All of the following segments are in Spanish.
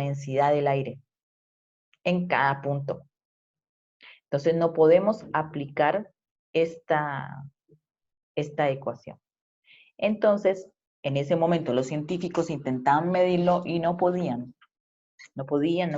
densidad del aire en cada punto. Entonces no podemos aplicar esta ecuación. Entonces, en ese momento los científicos intentaban medirlo y no podían. No podían.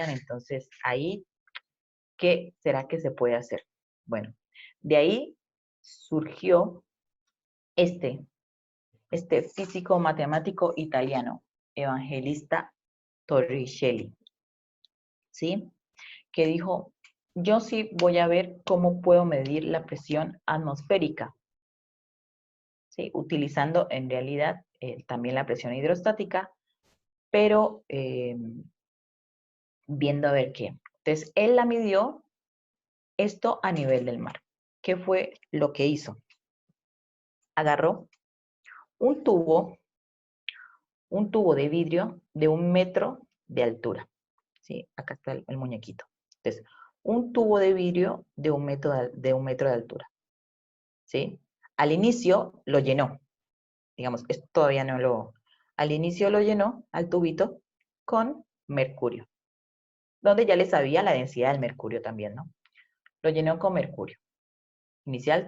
Entonces, ahí, ¿qué será que se puede hacer? Bueno, de ahí surgió este físico matemático italiano, Evangelista Torricelli, ¿sí? Que dijo, yo sí voy a ver cómo puedo medir la presión atmosférica, ¿sí? Utilizando en realidad también la presión hidrostática, pero viendo a ver qué. Entonces, él la midió esto a nivel del mar. ¿Qué fue lo que hizo? Agarró un tubo de vidrio de 1 metro de altura. ¿Sí? Acá está el muñequito. Entonces, un tubo de vidrio de 1 metro de altura. ¿Sí? Al inicio lo llenó. Digamos, esto todavía no lo... Al inicio lo llenó al tubito con mercurio, donde ya le sabía la densidad del mercurio también, ¿no? Lo llenó con mercurio. Inicial,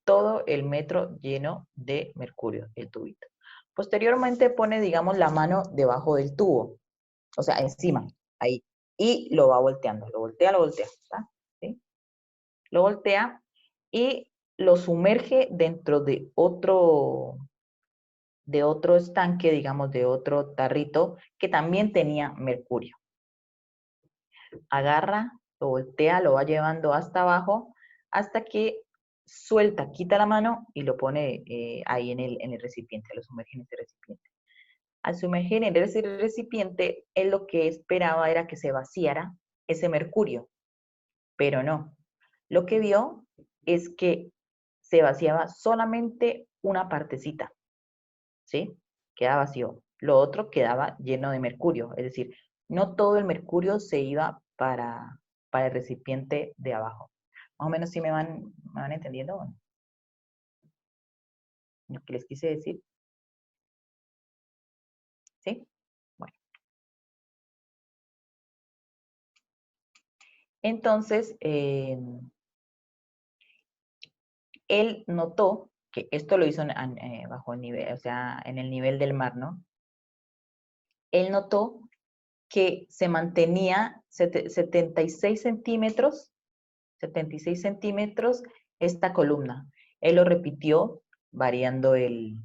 todo el metro lleno de mercurio, el tubito. Posteriormente pone, digamos, la mano debajo del tubo, o sea, encima, ahí, y lo va volteando, lo voltea, ¿sí? Lo voltea y lo sumerge dentro de otro estanque, digamos, de otro tarrito que también tenía mercurio. Agarra, lo voltea, lo va llevando hasta abajo, hasta que suelta, quita la mano y lo pone ahí en el recipiente, lo sumerge en ese recipiente. Al sumergir en ese recipiente, él lo que esperaba era que se vaciara ese mercurio, pero no. Lo que vio es que se vaciaba solamente una partecita, ¿sí? Quedaba vacío. Lo otro quedaba lleno de mercurio, es decir, no todo el mercurio se iba para el recipiente de abajo. Más o menos, ¿sí me van entendiendo? Lo que les quise decir. ¿Sí? Bueno. Entonces, él notó que esto lo hizo bajo el nivel, o sea, en el nivel del mar, ¿no? Él notó que se mantenía 76 centímetros esta columna. Él lo repitió variando el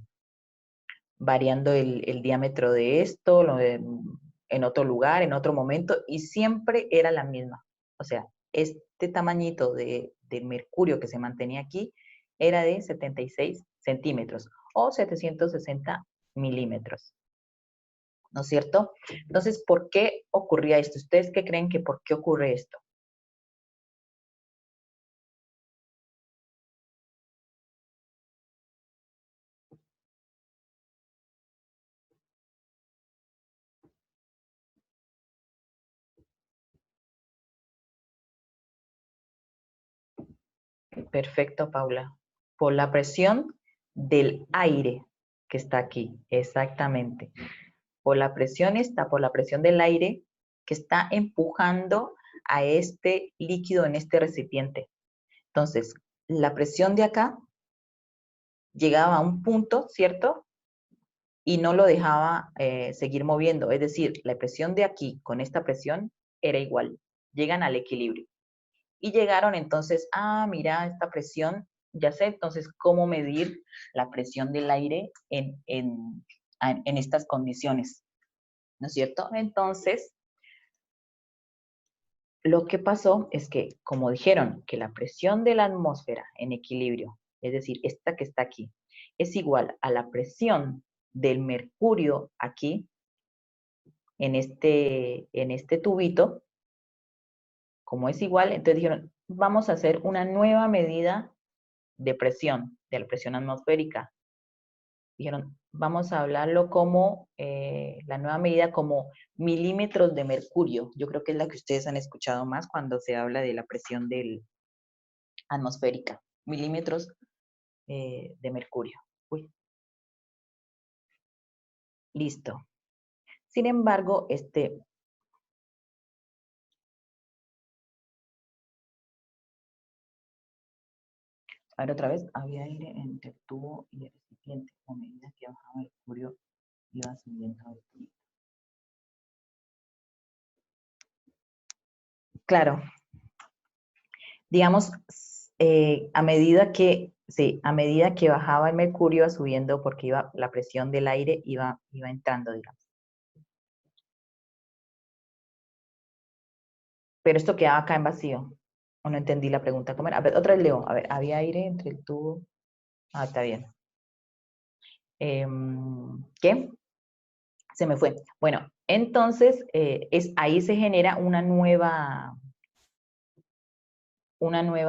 diámetro de esto, en otro lugar, en otro momento, y siempre era la misma. O sea, este tamañito de mercurio que se mantenía aquí era de 76 centímetros o 760 milímetros. ¿No es cierto? Entonces, ¿por qué ocurría esto? ¿Ustedes qué creen que por qué ocurre esto? Perfecto, Paula. Por la presión del aire que está aquí, exactamente. Por la presión del aire que está empujando a este líquido en este recipiente. Entonces, la presión de acá llegaba a un punto, ¿cierto? Y no lo dejaba seguir moviendo. Es decir, la presión de aquí con esta presión era igual. Llegan al equilibrio. Y llegaron entonces, mira, esta presión, ya sé entonces cómo medir la presión del aire en estas condiciones, ¿no es cierto? Entonces, lo que pasó es que, como dijeron, que la presión de la atmósfera en equilibrio, es decir, esta que está aquí, es igual a la presión del mercurio aquí, en este tubito, como es igual, entonces dijeron, vamos a hacer una nueva medida de la presión atmosférica. Dijeron, vamos a hablarlo como, la nueva medida como milímetros de mercurio. Yo creo que es la que ustedes han escuchado más cuando se habla de la presión atmosférica. Milímetros de mercurio. Uy. Listo. Sin embargo, a ver otra vez, había aire entre el tubo y el recipiente. A medida que bajaba el mercurio, iba subiendo el tubo. Claro, digamos, a medida que, sí, a medida que bajaba el mercurio iba subiendo porque iba, la presión del aire iba entrando, digamos. Pero esto quedaba acá en vacío. O no entendí la pregunta. ¿Cómo era? A ver, otra vez leo. A ver, había aire entre el tubo. Ah, está bien. ¿Qué? Se me fue. Bueno, entonces ahí se genera una nueva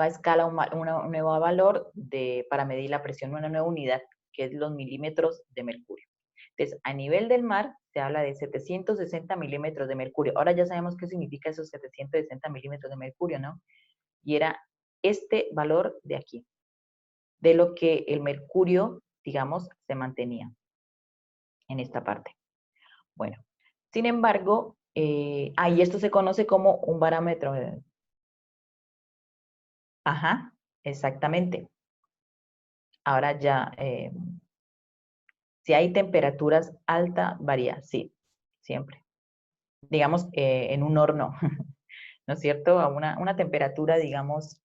escala, un nuevo valor para medir la presión, una nueva unidad, que es los milímetros de mercurio. Entonces, a nivel del mar se habla de 760 milímetros de mercurio. Ahora ya sabemos qué significa esos 760 milímetros de mercurio, ¿no? Y era este valor de aquí, de lo que el mercurio, digamos, se mantenía en esta parte. Bueno, sin embargo, y esto se conoce como un barómetro. Ajá, exactamente. Ahora ya, si hay temperaturas altas, varía, sí, siempre. Digamos, en un horno, ¿no es cierto? A una temperatura, digamos,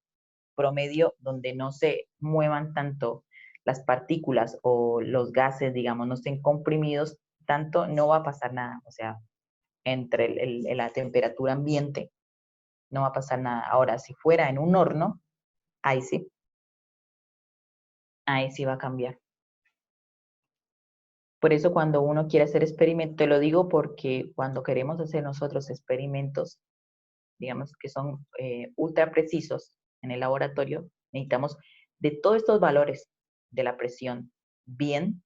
promedio donde no se muevan tanto las partículas o los gases, digamos, no estén comprimidos tanto, no va a pasar nada. O sea, entre la temperatura ambiente no va a pasar nada. Ahora, si fuera en un horno, ahí sí va a cambiar. Por eso cuando uno quiere hacer experimentos, te lo digo porque cuando queremos hacer nosotros experimentos, digamos que son ultra precisos en el laboratorio, necesitamos de todos estos valores de la presión bien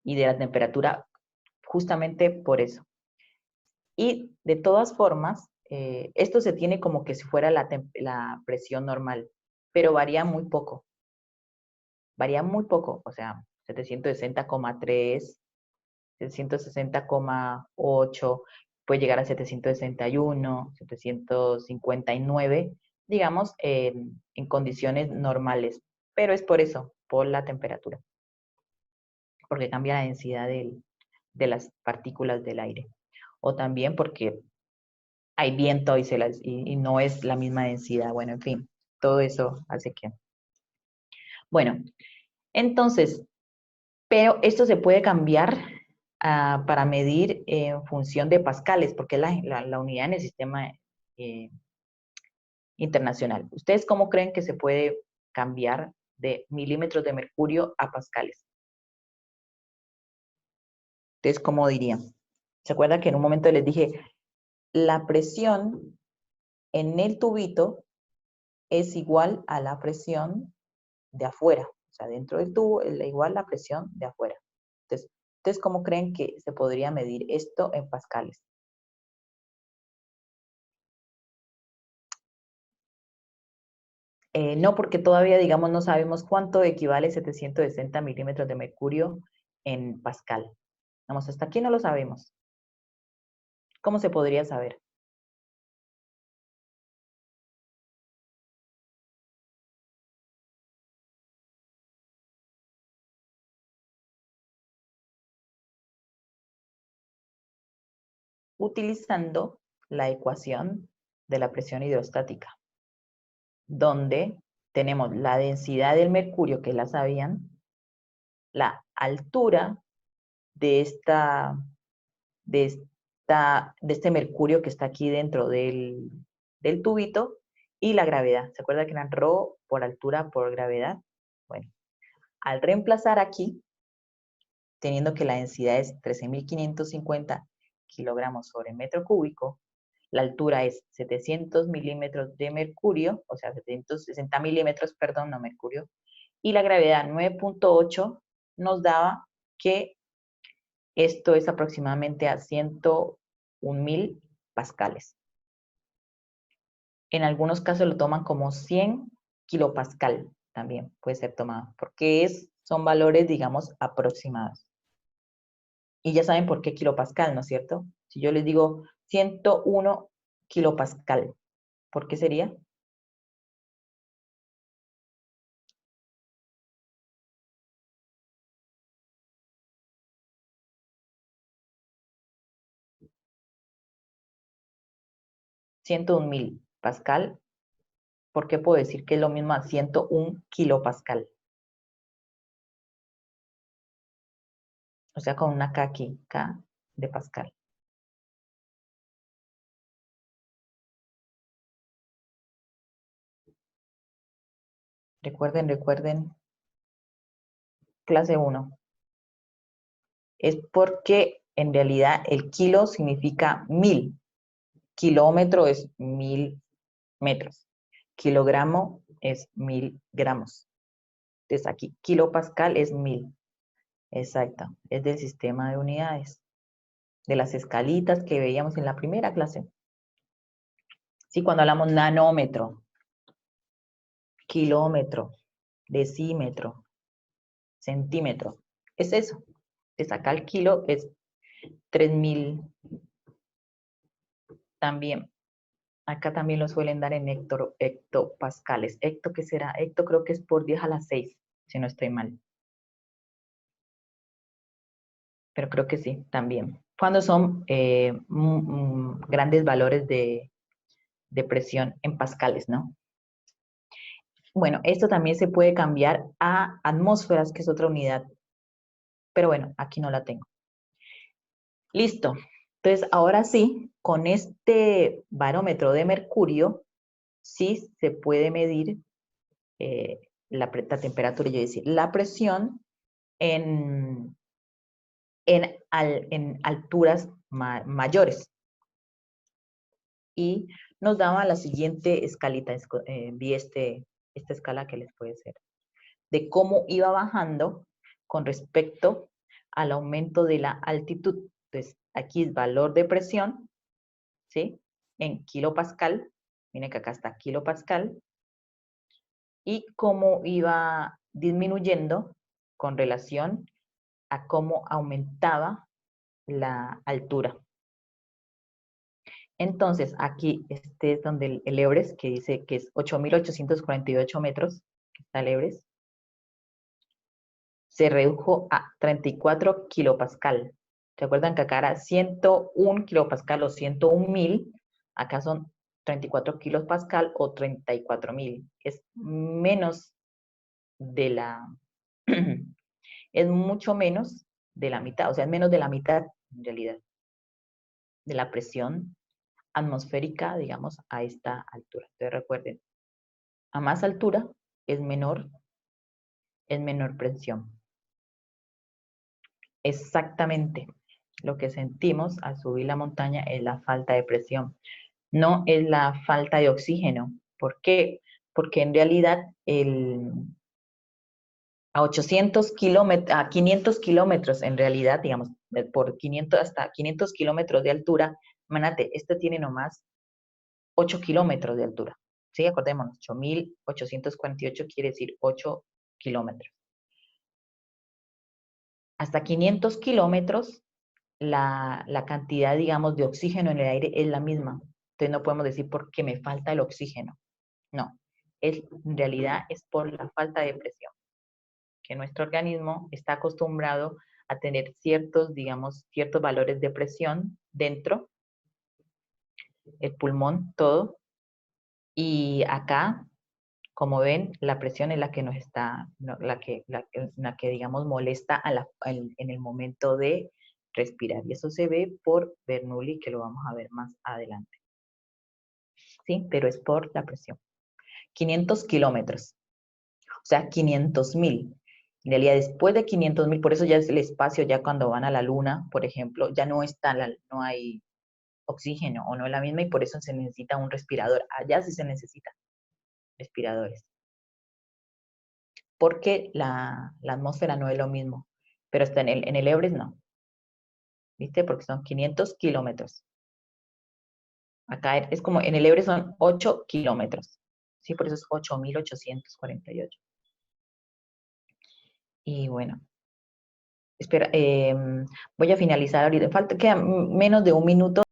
y de la temperatura justamente por eso. Y de todas formas, esto se tiene como que si fuera la presión normal, pero varía muy poco, o sea, 760,3, 760,8, puede llegar a 761, 759, digamos, en condiciones normales, pero es por eso, por la temperatura, porque cambia la densidad de las partículas del aire, o también porque hay viento y no es la misma densidad, bueno, en fin, todo eso hace que... Bueno, entonces, pero esto se puede cambiar para medir en función de pascales, porque es la unidad en el sistema eh, internacional. ¿Ustedes cómo creen que se puede cambiar de milímetros de mercurio a pascales? ¿Ustedes cómo dirían? ¿Se acuerdan que en un momento les dije, la presión en el tubito es igual a la presión de afuera? O sea, dentro del tubo es igual a la presión de afuera. Entonces, ¿ustedes cómo creen que se podría medir esto en pascales? No, porque todavía, digamos, no sabemos cuánto equivale 760 milímetros de mercurio en pascal. Vamos, hasta aquí no lo sabemos. ¿Cómo se podría saber? Utilizando la ecuación de la presión hidrostática, donde tenemos la densidad del mercurio, que la sabían, la altura de este mercurio que está aquí dentro del tubito y la gravedad. ¿Se acuerda que eran ρ por altura por gravedad? Bueno, al reemplazar aquí, teniendo que la densidad es 13.550 kilogramos sobre metro cúbico, la altura es 700 milímetros de mercurio, o sea, 760 milímetros, perdón, no mercurio, y la gravedad 9.8 nos daba que esto es aproximadamente a 101.000 pascales. En algunos casos lo toman como 100 kilopascal, también puede ser tomado, porque son valores, digamos, aproximados. Y ya saben por qué kilopascal, ¿no es cierto? Si yo les digo 101 kilopascal, ¿por qué sería? $101,000 pascal. ¿Por qué puedo decir que es lo mismo a 101 kilopascal? O sea, con una K aquí, K de pascal. Recuerden, clase 1. Es porque en realidad el kilo significa 1000. Kilómetro es 1000 metros. Kilogramo es 1000 gramos. Entonces aquí, kilopascal es 1000. Exacto. Es del sistema de unidades. De las escalitas que veíamos en la primera clase. Sí, cuando hablamos nanómetro, kilómetro, decímetro, centímetro. Es eso. Es acá el kilo es 3000 también. Acá también lo suelen dar en hectopascales. Hecto, ¿qué será? Hecto creo que es por 10 a la 6, si no estoy mal. Pero creo que sí, también. Cuando son grandes valores de presión en pascales, ¿no? Bueno, esto también se puede cambiar a atmósferas, que es otra unidad. Pero bueno, aquí no la tengo. Listo. Entonces, ahora sí, con este barómetro de mercurio, sí se puede medir la temperatura, yo decir, la presión en, en alturas mayores. Y nos daba la siguiente escalita, vi esta escala que les puede ser, de cómo iba bajando con respecto al aumento de la altitud. Entonces, aquí es valor de presión, ¿sí? En kilopascal, miren que acá está kilopascal, y cómo iba disminuyendo con relación a cómo aumentaba la altura. Entonces, aquí este es donde el Everest, que dice que es 8.848 metros, que está el Everest, se redujo a 34 kilopascal. ¿Se acuerdan que acá era 101 kilopascal o 101,000? Acá son 34 kilopascal o 34,000. Es menos de la, es mucho menos de la mitad, o sea, es menos de la mitad en realidad de la presión atmosférica, digamos, a esta altura. Entonces recuerden, a más altura es menor presión. Exactamente lo que sentimos al subir la montaña es la falta de presión, no es la falta de oxígeno. ¿Por qué? Porque en realidad a 800 kilómetros, a 500 kilómetros en realidad, digamos, por 500 hasta 500 kilómetros de altura, imagínate, este tiene nomás 8 kilómetros de altura. Sí, acordémonos, 8.848 quiere decir 8 kilómetros. Hasta 500 kilómetros, la cantidad, digamos, de oxígeno en el aire es la misma. Entonces no podemos decir porque me falta el oxígeno. No, en realidad es por la falta de presión, que nuestro organismo está acostumbrado a tener ciertos, digamos, ciertos valores de presión dentro, el pulmón, todo, y acá, como ven, la presión es la que nos está, la que digamos molesta en el momento de respirar. Y eso se ve por Bernoulli, que lo vamos a ver más adelante. ¿Sí? Pero es por la presión. 500 kilómetros, o sea, 500,000. En realidad, después de 500,000, por eso ya es el espacio, ya cuando van a la luna, por ejemplo, ya no está, no hay oxígeno o no es la misma y por eso se necesita un respirador. Allá sí se necesitan respiradores. Porque la atmósfera no es lo mismo, pero está en el Everest no, ¿viste? Porque son 500 kilómetros. Acá es como, en el Everest son 8 kilómetros, ¿sí? Por eso es 8.848. Y bueno, Espera, voy a finalizar ahorita. Falta, queda menos de un minuto